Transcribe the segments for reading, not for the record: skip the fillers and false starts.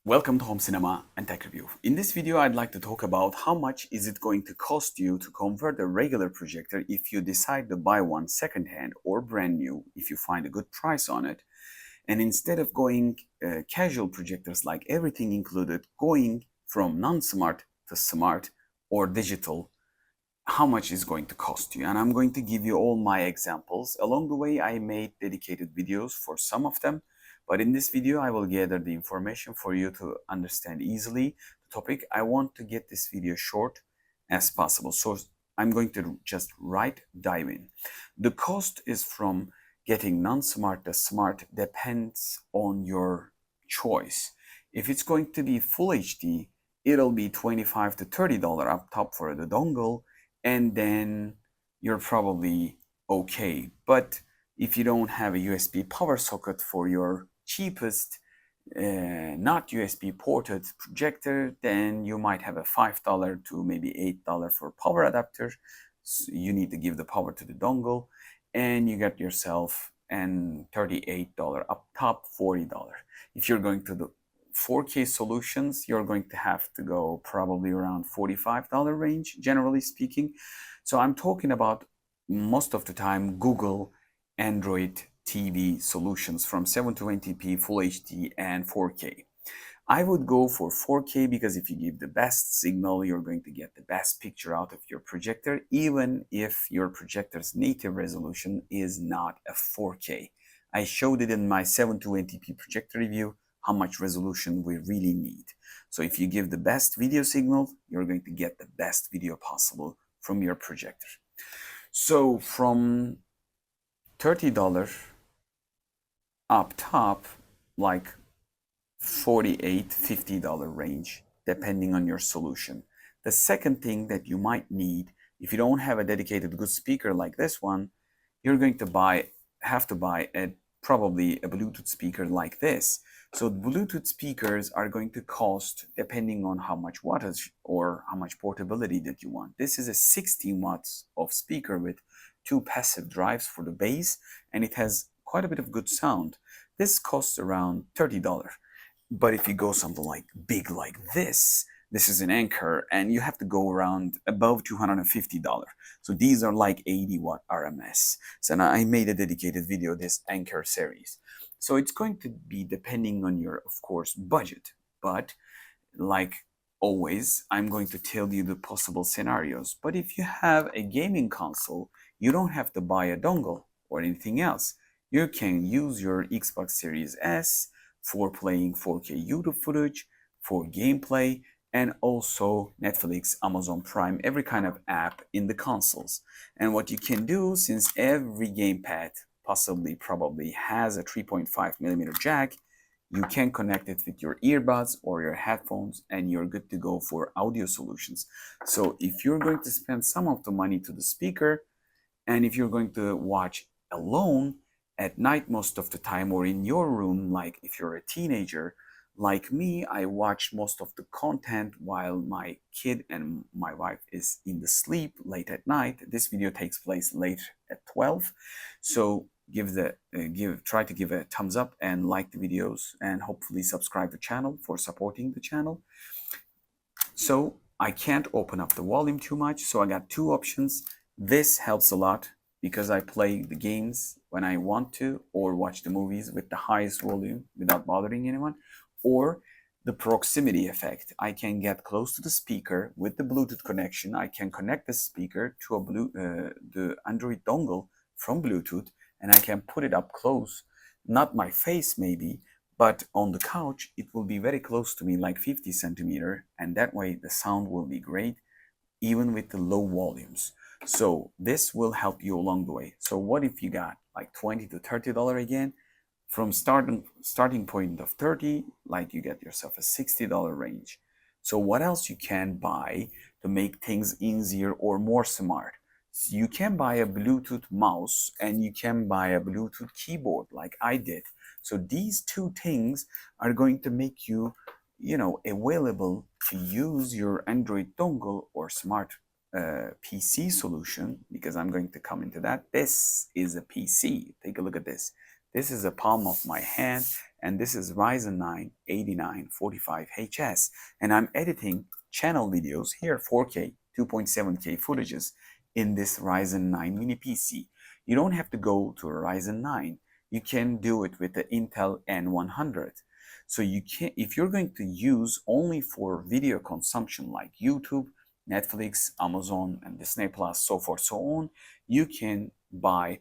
Welcome to Home Cinema and Tech Review. In this video, I'd like to talk about how much is it going to cost you to convert a regular projector if you decide to buy one secondhand or brand new if you find a good price on it. And instead of going casual projectors like everything included, going from non-smart to smart or digital, how much is going to cost you. And I'm going to give you all my examples. Along the way, I made dedicated videos for some of them. But in this video, I will gather the information for you to understand easily the topic. I want to get this video short as possible. So I'm going to just dive in. The cost is from getting non-smart to smart depends on your choice. If it's going to be full HD, it'll be $25 to $30 up top for the dongle, and then you're probably okay. But if you don't have a USB power socket for your cheapest not USB ported projector, then you might have a $5 to maybe $8 for power adapter. So you need to give the power to the dongle, and you get yourself an $38 up top, $40. If you're going to the 4K solutions, you're going to have to go probably around $45 range, generally speaking. So I'm talking about most of the time Google Android TV solutions from 720p, Full HD, and 4K. I would go for 4K because if you give the best signal, you're going to get the best picture out of your projector, even if your projector's native resolution is not a 4K. I showed it in my 720p projector review how much resolution we really need. So if you give the best video signal, you're going to get the best video possible from your projector. So from $30 up top, like $48, $50 range, depending on your solution. The second thing that you might need, if you don't have a dedicated good speaker like this one, you're going to have to buy probably a Bluetooth speaker like this. So Bluetooth speakers are going to cost, depending on how much wattage or how much portability that you want. This is a 16 watts of speaker with 2 passive drives for the bass, and it has quite a bit of good sound. This costs around $30. But if you go something like big like this is an Anker, and you have to go around above $250. So these are like 80 watt RMS. So now I made a dedicated video, this Anker series. So it's going to be depending on your, of course, budget. But like always, I'm going to tell you the possible scenarios. But if you have a gaming console, you don't have to buy a dongle or anything else. You can use your Xbox Series S for playing 4K YouTube footage, for gameplay, and also Netflix, Amazon Prime, every kind of app in the consoles. And what you can do, since every gamepad probably has a 3.5mm jack, you can connect it with your earbuds or your headphones, and you're good to go for audio solutions. So if you're going to spend some of the money to the speaker, and if you're going to watch alone at night most of the time, or in your room, like if you're a teenager, like me, I watch most of the content while my kid and my wife is in the sleep late at night. This video takes place late at 12. So try to give a thumbs up and like the videos, and hopefully subscribe to the channel for supporting the channel. So I can't open up the volume too much, so I got 2 options. This helps a lot because I play the games when I want to, or watch the movies with the highest volume without bothering anyone. Or the proximity effect. I can get close to the speaker with the Bluetooth connection. I can connect the speaker to the Android dongle from Bluetooth, and I can put it up close. Not my face maybe, but on the couch, it will be very close to me, like 50 centimeter, and that way the sound will be great, even with the low volumes. So this will help you along the way. So what if you got like $20 to $30 again? From starting point of 30, like you get yourself a $60 range. So what else you can buy to make things easier or more smart? So you can buy a Bluetooth mouse, and you can buy a Bluetooth keyboard like I did. So these 2 things are going to make you, available to use your Android dongle or smart PC solution, because I'm going to come into that. This is a PC. Take a look at this. This is a palm of my hand, and this is Ryzen 9 8945HS, and I'm editing channel videos here, 4K, 2.7K footages in this Ryzen 9 mini PC. You don't have to go to a Ryzen 9. You can do it with the Intel N100. So you can, if you're going to use only for video consumption like YouTube, Netflix, Amazon, and Disney Plus, so forth, so on, you can buy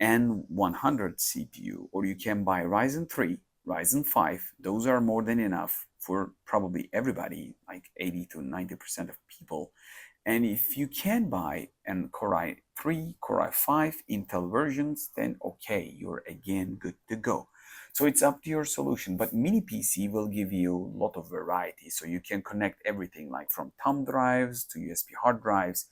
N100 CPU, or you can buy Ryzen 3, Ryzen 5. Those are more than enough for probably everybody, like 80 to 90% of people. And if you can buy an Core i3, Core i5 Intel versions, then okay, you're again good to go. So it's up to your solution, but mini PC will give you a lot of variety. So you can connect everything like from thumb drives to USB hard drives.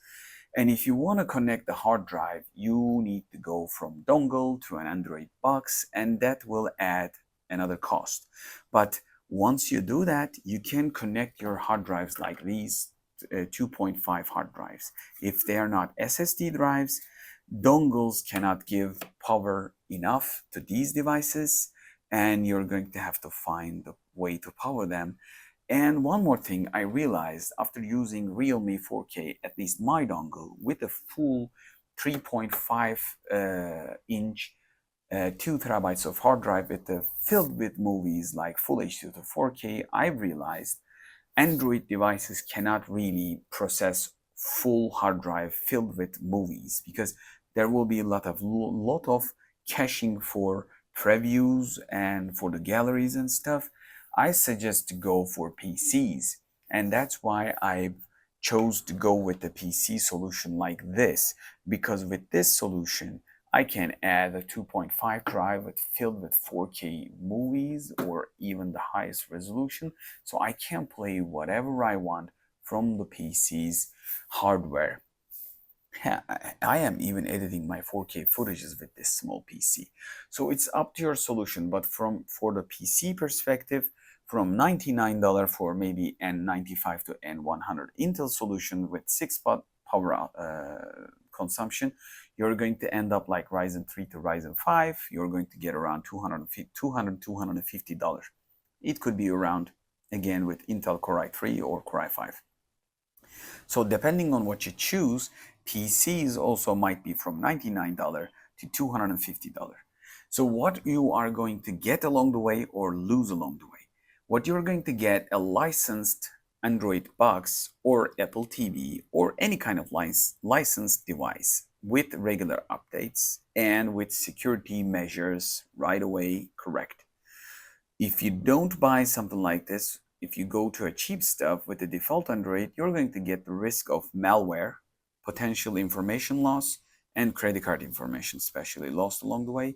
And if you want to connect the hard drive, you need to go from dongle to an Android box, and that will add another cost. But once you do that, you can connect your hard drives like these 2.5 hard drives. If they are not SSD drives, dongles cannot give power enough to these devices, and you're going to have to find the way to power them. And one more thing I realized after using RealMe 4K, at least my dongle, with a full 3.5 inch 2 terabytes of hard drive filled with movies like Full HD to 4K, I realized Android devices cannot really process full hard drive filled with movies, because there will be a lot of caching for previews and for the galleries and stuff. I suggest to go for PCs, and that's why I chose to go with the PC solution like this, because with this solution I can add a 2.5 drive filled with 4K movies or even the highest resolution, so I can play whatever I want from the PC's hardware. I am even editing my 4K footages with this small PC. So it's up to your solution, but for the PC perspective, from $99 for maybe N95 to N100 Intel solution with 6-watt power consumption, you're going to end up like Ryzen 3 to Ryzen 5. You're going to get around $250. It could be around, again, with Intel Core i3 or Core i5. So depending on what you choose, PCs also might be from $99 to $250. So what you are going to get along the way or lose along the way? What you're going to get a licensed Android box or Apple TV or any kind of licensed device with regular updates and with security measures right away correct. If you don't buy something like this, if you go to a cheap stuff with the default Android, you're going to get the risk of malware, potential information loss, and credit card information especially lost along the way,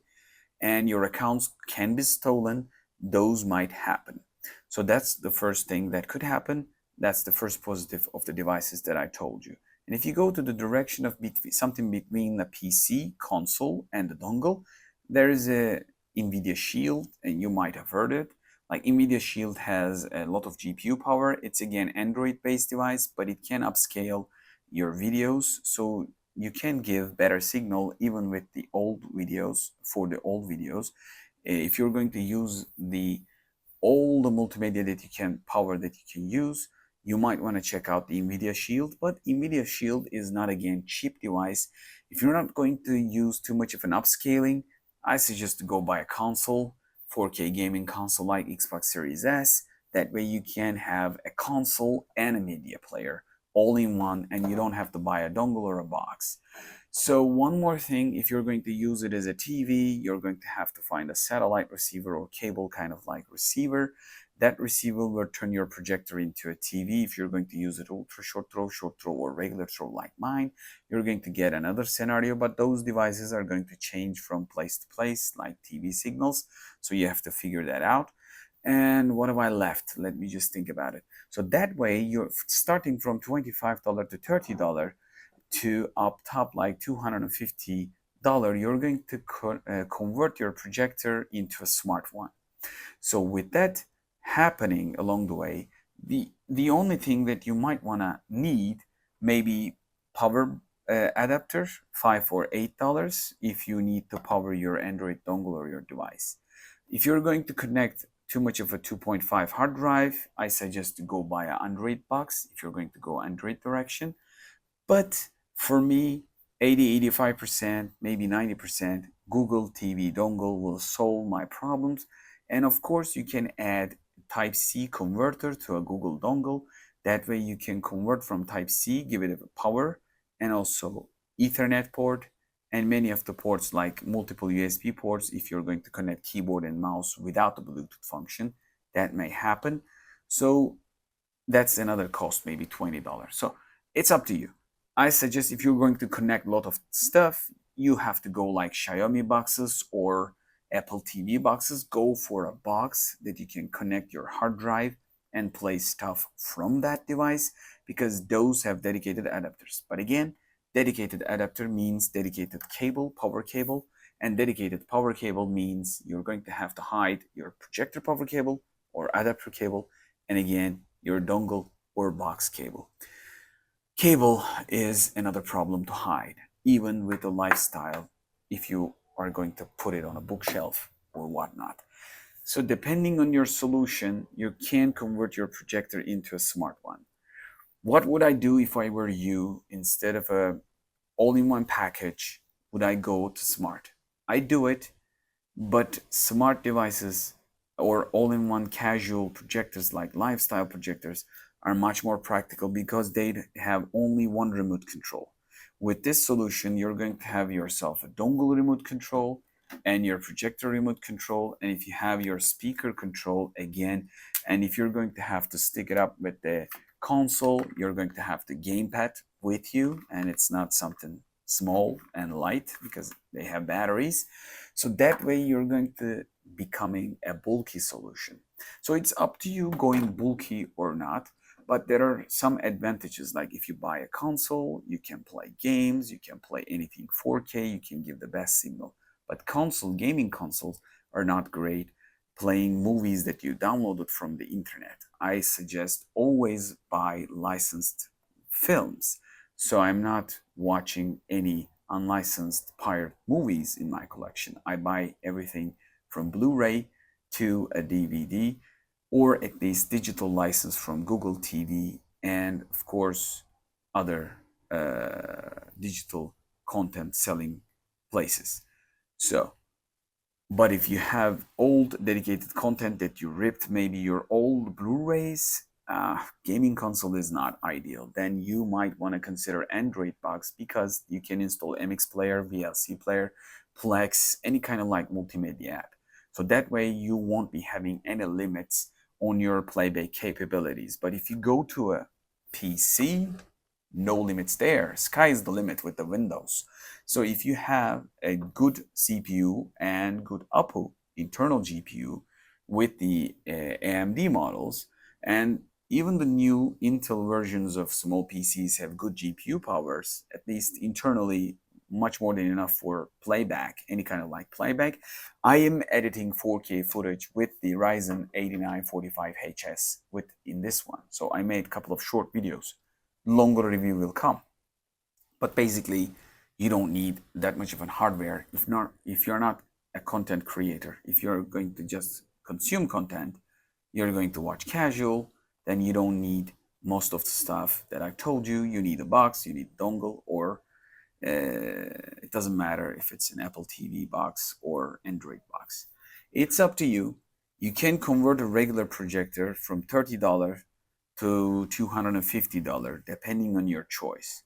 and your accounts can be stolen. Those might happen. So that's the first thing that could happen. That's the first positive of the devices that I told you. And if you go to the direction of something between the PC, console, and the dongle, there is a Nvidia Shield, and you might have heard it. Like Nvidia Shield has a lot of GPU power. It's again Android-based device, but it can upscale your videos, so you can give better signal even with the old videos. For the old videos, if you're going to use all the multimedia that you can use, you might want to check out the Nvidia Shield. But Nvidia Shield is not, again, cheap device. If you're not going to use too much of an upscaling, I suggest to go buy a console, 4K gaming console like Xbox Series S. That way you can have a console and a media player all in one, and you don't have to buy a dongle or a box. So one more thing, if you're going to use it as a TV, you're going to have to find a satellite receiver or cable kind of like receiver. That receiver will turn your projector into a TV. If you're going to use it ultra short throw, or regular throw like mine, you're going to get another scenario, but those devices are going to change from place to place like TV signals. So you have to figure that out. And what have I left? Let me just think about it. So that way you're starting from $25 to $30 to up top like $250, you're going to convert your projector into a smart one. So with that happening along the way, the only thing that you might want to need maybe power adapter, $5 or $8 if you need to power your Android dongle or your device. If you're going to connect too much of a 2.5 hard drive, I suggest to go buy an Android box if you're going to go Android direction. But for me, 80-85%, maybe 90%, Google TV dongle will solve my problems. And of course, you can add Type-C converter to a Google dongle. That way you can convert from Type-C, give it a power, and also Ethernet port, and many of the ports like multiple USB ports if you're going to connect keyboard and mouse without the Bluetooth function. That may happen. So that's another cost, maybe $20. So it's up to you. I suggest if you're going to connect a lot of stuff, you have to go like Xiaomi boxes or Apple TV boxes. Go for a box that you can connect your hard drive and play stuff from that device, because those have dedicated adapters. But again, dedicated adapter means dedicated cable, power cable, and dedicated power cable means you're going to have to hide your projector power cable or adapter cable, and again, your dongle or box cable. Cable is another problem to hide, even with a lifestyle, if you are going to put it on a bookshelf or whatnot. So depending on your solution, you can convert your projector into a smart one. What would I do if I were you? Instead of a all-in-one package, would I go to smart? I do it, but smart devices or all-in-one casual projectors like lifestyle projectors are much more practical because they have only one remote control. With this solution, you're going to have yourself a dongle remote control and your projector remote control, and if you have your speaker control again, and if you're going to have to stick it up with the console, you're going to have the gamepad with you, and it's not something small and light because they have batteries. So that way you're going to becoming a bulky solution. So it's up to you going bulky or not, but there are some advantages. Like if you buy a console, you can play games, you can play anything 4K, you can give the best signal. But gaming consoles are not great playing movies that you downloaded from the internet. I suggest always buy licensed films. So I'm not watching any unlicensed pirate movies in my collection. I buy everything from Blu-ray to a DVD, or at least digital license from Google TV, and of course other digital content selling places. So, but if you have old dedicated content that you ripped, maybe your old Blu-rays, gaming console is not ideal. Then you might want to consider Android box, because you can install MX player, VLC player, Plex, any kind of like multimedia app. So that way you won't be having any limits on your playback capabilities. But if you go to a PC, no limits there. Sky is the limit with the Windows. So if you have a good CPU and good APU, internal GPU, with the AMD models, and even the new Intel versions of small PCs have good GPU powers, at least internally, much more than enough for playback, any kind of like playback. I am editing 4K footage with the Ryzen 8945HS in this one. So I made a couple of short videos. Longer review will come. But basically, you don't need that much of an hardware if you're not a content creator. If you're going to just consume content, you're going to watch casual, then you don't need most of the stuff that I told you. You need a box, you need dongle, or it doesn't matter if it's an Apple TV box or Android box. It's up to you. You can convert a regular projector from $30 to $250 depending on your choice.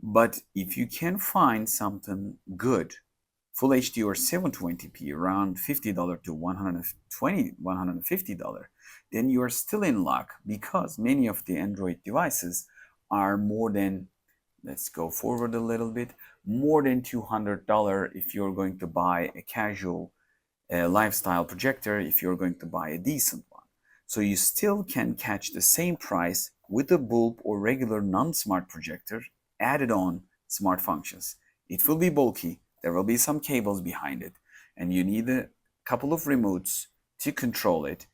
But if you can find something good, Full HD or 720p around $50 to $150, then you are still in luck, because many of the Android devices are more than, let's go forward a little bit, more than $200 if you're going to buy a casual lifestyle projector, if you're going to buy a decent one. So you still can catch the same price with a bulb or regular non-smart projector added on smart functions. It will be bulky, there will be some cables behind it, and you need a couple of remotes to control it,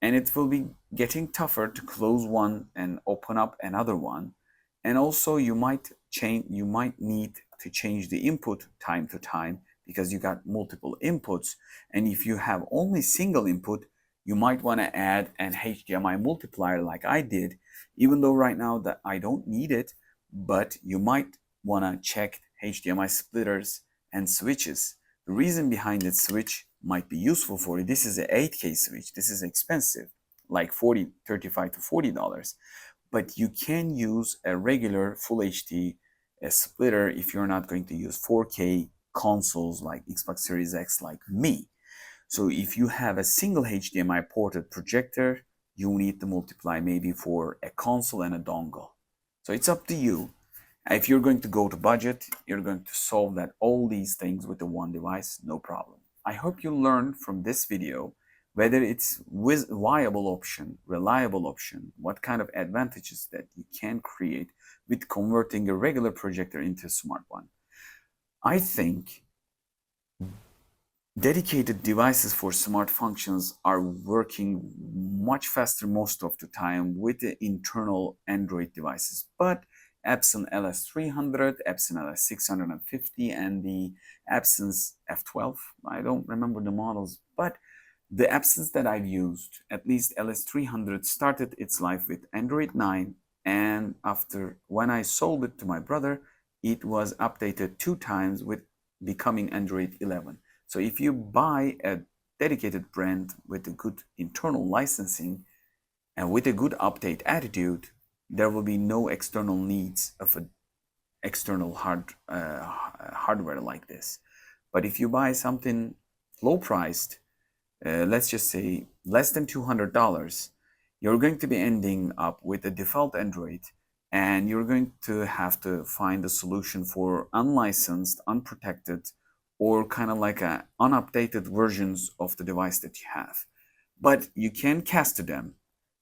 and it will be getting tougher to close one and open up another one. And also you might you might need to change the input time to time because you got multiple inputs. And if you have only single input, you might want to add an HDMI multiplier like I did, even though right now that I don't need it, but you might want to check HDMI splitters and switches. The reason behind that switch might be useful for you. This is an 8K switch. This is expensive, like $35 to $40. But you can use a regular Full HD splitter if you're not going to use 4K consoles like Xbox Series X like me. So if you have a single HDMI ported projector, you need to multiply maybe for a console and a dongle. So it's up to you. If you're going to go to budget, you're going to solve that all these things with the one device, no problem. I hope you learned from this video whether it's viable option, reliable option, what kind of advantages that you can create with converting a regular projector into a smart one. I think dedicated devices for smart functions are working much faster most of the time with the internal Android devices, but Epson LS300, Epson LS650, and the Epson's F12, I don't remember the models, but the Epsons that I've used, at least LS300, started its life with Android 9, and after when I sold it to my brother, it was updated 2 times with becoming Android 11. So if you buy a dedicated brand with a good internal licensing and with a good update attitude, there will be no external needs of an external hardware like this. But if you buy something low priced, let's just say less than $200, you're going to be ending up with a default Android, and you're going to have to find a solution for unlicensed, unprotected, or kind of like a unupdated versions of the device that you have. But you can cast to them,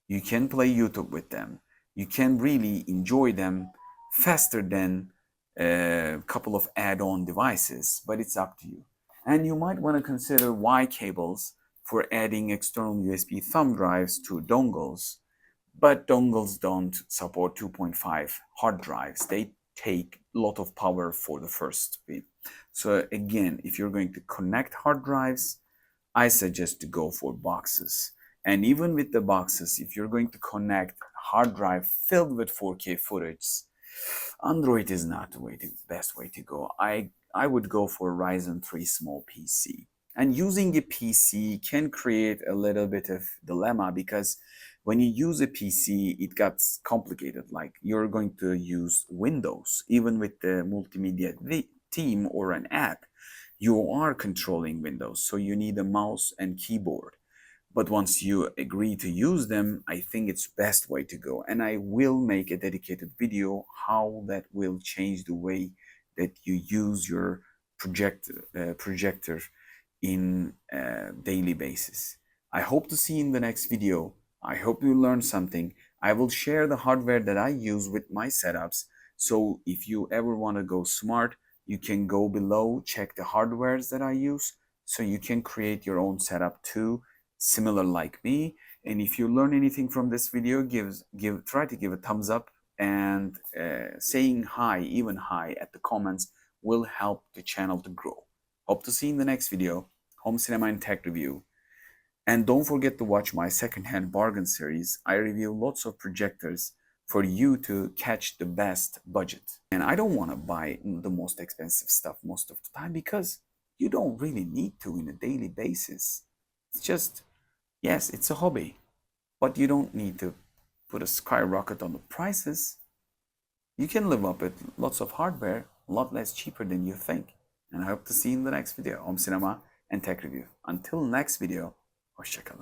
you can play YouTube with them, you can really enjoy them faster than a couple of add-on devices, but it's up to you. And you might want to consider Y cables for adding external USB thumb drives to dongles, but dongles don't support 2.5 hard drives. They take a lot of power for the first bit. So again, if you're going to connect hard drives, I suggest to go for boxes. And even with the boxes, if you're going to connect hard drive filled with 4K footage, Android is not the best way to go. I would go for Ryzen 3 small PC. And using a PC can create a little bit of dilemma, because when you use a PC, it gets complicated. Like you're going to use Windows, even with the multimedia theme or an app, you are controlling Windows. So you need a mouse and keyboard. But once you agree to use them, I think it's best way to go. And I will make a dedicated video how that will change the way that you use your projector in a daily basis. I hope to see you in the next video. I hope you learned something. I will share the hardware that I use with my setups. So if you ever want to go smart, you can go below, check the hardwares that I use, so you can create your own setup too, similar like me. And if you learn anything from this video, try to give a thumbs up, and saying hi, even hi at the comments, will help the channel to grow. Hope to see you in the next video, Home Cinema and Tech Review. And don't forget to watch my secondhand bargain series. I review lots of projectors for you to catch the best budget. And I don't want to buy the most expensive stuff most of the time, because you don't really need to in a daily basis. It's just, yes, it's a hobby, but you don't need to put a skyrocket on the prices. You can live up with lots of hardware, a lot less cheaper than you think. And I hope to see you in the next video, Home Cinema and Tech Review. Until next video, hoşça kalın.